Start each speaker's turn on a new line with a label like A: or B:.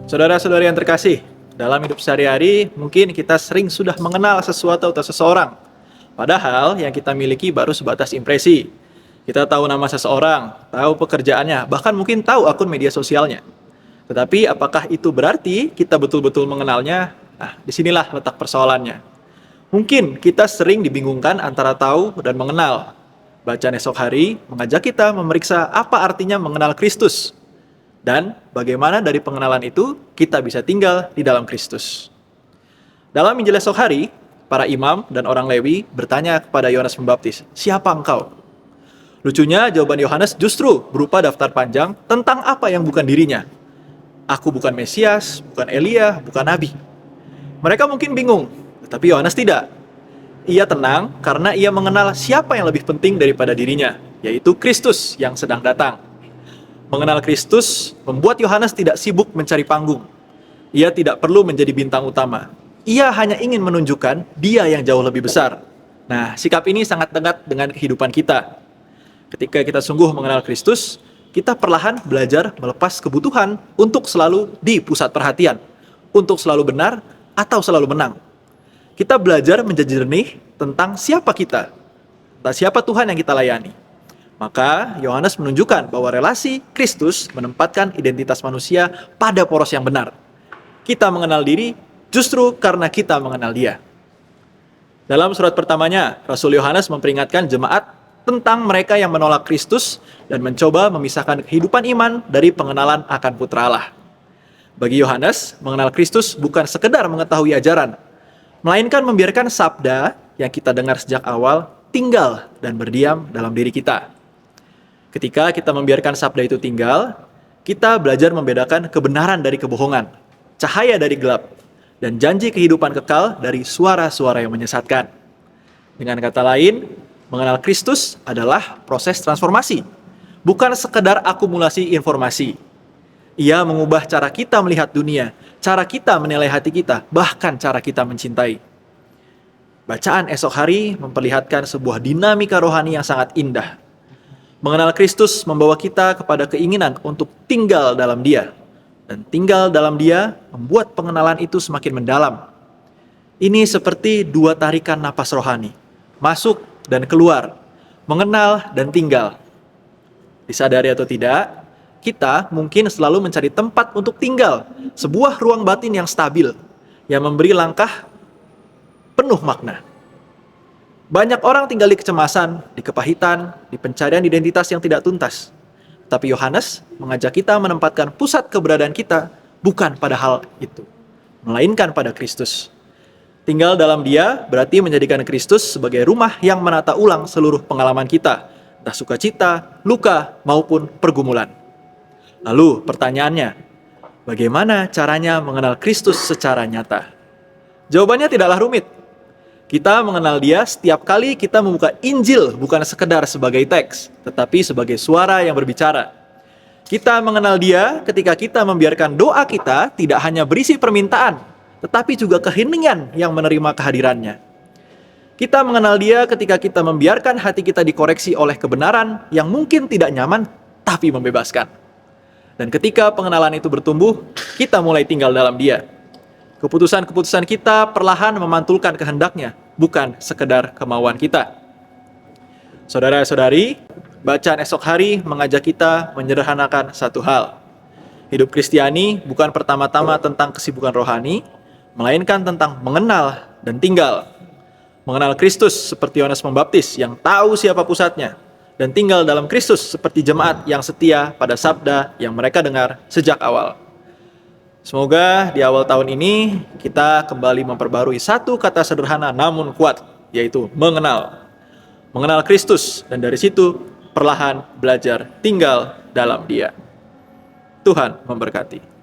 A: Saudara-saudari yang terkasih, dalam hidup sehari-hari mungkin kita sering sudah mengenal sesuatu atau seseorang. Padahal yang kita miliki baru sebatas impresi. Kita tahu nama seseorang, tahu pekerjaannya, bahkan mungkin tahu akun media sosialnya. Tetapi apakah itu berarti kita betul-betul mengenalnya? Nah, disinilah letak persoalannya. Mungkin kita sering dibingungkan antara tahu dan mengenal. Bacaan esok hari mengajak kita memeriksa apa artinya mengenal Kristus. Dan bagaimana dari pengenalan itu kita bisa tinggal di dalam Kristus. Dalam Injil esok hari, para imam dan orang Lewi bertanya kepada Yohanes Pembaptis, "Siapa engkau?" Lucunya jawaban Yohanes justru berupa daftar panjang tentang apa yang bukan dirinya. Aku bukan Mesias, bukan Elia, bukan Nabi. Mereka mungkin bingung, tetapi Yohanes tidak. Ia tenang karena ia mengenal siapa yang lebih penting daripada dirinya, yaitu Kristus yang sedang datang. Mengenal Kristus membuat Yohanes tidak sibuk mencari panggung. Ia tidak perlu menjadi bintang utama. Ia hanya ingin menunjukkan dia yang jauh lebih besar. Nah, sikap ini sangat dekat dengan kehidupan kita. Ketika kita sungguh mengenal Kristus, kita perlahan belajar melepas kebutuhan untuk selalu di pusat perhatian, untuk selalu benar atau selalu menang. Kita belajar menjadi jernih tentang siapa kita, tentang siapa Tuhan yang kita layani. Maka Yohanes menunjukkan bahwa relasi Kristus menempatkan identitas manusia pada poros yang benar. Kita mengenal diri justru karena kita mengenal Dia. Dalam surat pertamanya, Rasul Yohanes memperingatkan jemaat tentang mereka yang menolak Kristus dan mencoba memisahkan kehidupan iman dari pengenalan akan Putra Allah. Bagi Yohanes, mengenal Kristus bukan sekedar mengetahui ajaran, melainkan membiarkan sabda yang kita dengar sejak awal tinggal dan berdiam dalam diri kita. Ketika kita membiarkan sabda itu tinggal, kita belajar membedakan kebenaran dari kebohongan, cahaya dari gelap, dan janji kehidupan kekal dari suara-suara yang menyesatkan. Dengan kata lain, mengenal Kristus adalah proses transformasi, bukan sekedar akumulasi informasi. Ia mengubah cara kita melihat dunia, cara kita menilai hati kita, bahkan cara kita mencintai. Bacaan esok hari memperlihatkan sebuah dinamika rohani yang sangat indah. Mengenal Kristus membawa kita kepada keinginan untuk tinggal dalam Dia. Dan tinggal dalam Dia membuat pengenalan itu semakin mendalam. Ini seperti dua tarikan napas rohani. Masuk dan keluar. Mengenal dan tinggal. Disadari atau tidak, kita mungkin selalu mencari tempat untuk tinggal. Sebuah ruang batin yang stabil. Yang memberi langkah penuh makna. Banyak orang tinggal di kecemasan, di kepahitan, di pencarian identitas yang tidak tuntas. Tapi Yohanes mengajak kita menempatkan pusat keberadaan kita bukan pada hal itu, melainkan pada Kristus. Tinggal dalam Dia berarti menjadikan Kristus sebagai rumah yang menata ulang seluruh pengalaman kita, entah sukacita, luka, maupun pergumulan. Lalu pertanyaannya, bagaimana caranya mengenal Kristus secara nyata? Jawabannya tidaklah rumit. Kita mengenal Dia setiap kali kita membuka Injil bukan sekedar sebagai teks, tetapi sebagai suara yang berbicara. Kita mengenal Dia ketika kita membiarkan doa kita tidak hanya berisi permintaan, tetapi juga keheningan yang menerima kehadirannya. Kita mengenal Dia ketika kita membiarkan hati kita dikoreksi oleh kebenaran yang mungkin tidak nyaman, tapi membebaskan. Dan ketika pengenalan itu bertumbuh, kita mulai tinggal dalam Dia. Keputusan-keputusan kita perlahan memantulkan kehendaknya, bukan sekedar kemauan kita. Saudara-saudari, bacaan esok hari mengajak kita menyederhanakan satu hal. Hidup Kristiani bukan pertama-tama tentang kesibukan rohani, melainkan tentang mengenal dan tinggal. Mengenal Kristus seperti Yohanes Pembaptis yang tahu siapa pusatnya, dan tinggal dalam Kristus seperti jemaat yang setia pada sabda yang mereka dengar sejak awal. Semoga di awal tahun ini kita kembali memperbarui satu kata sederhana namun kuat, yaitu mengenal. Mengenal Kristus dan dari situ perlahan belajar tinggal dalam Dia. Tuhan memberkati.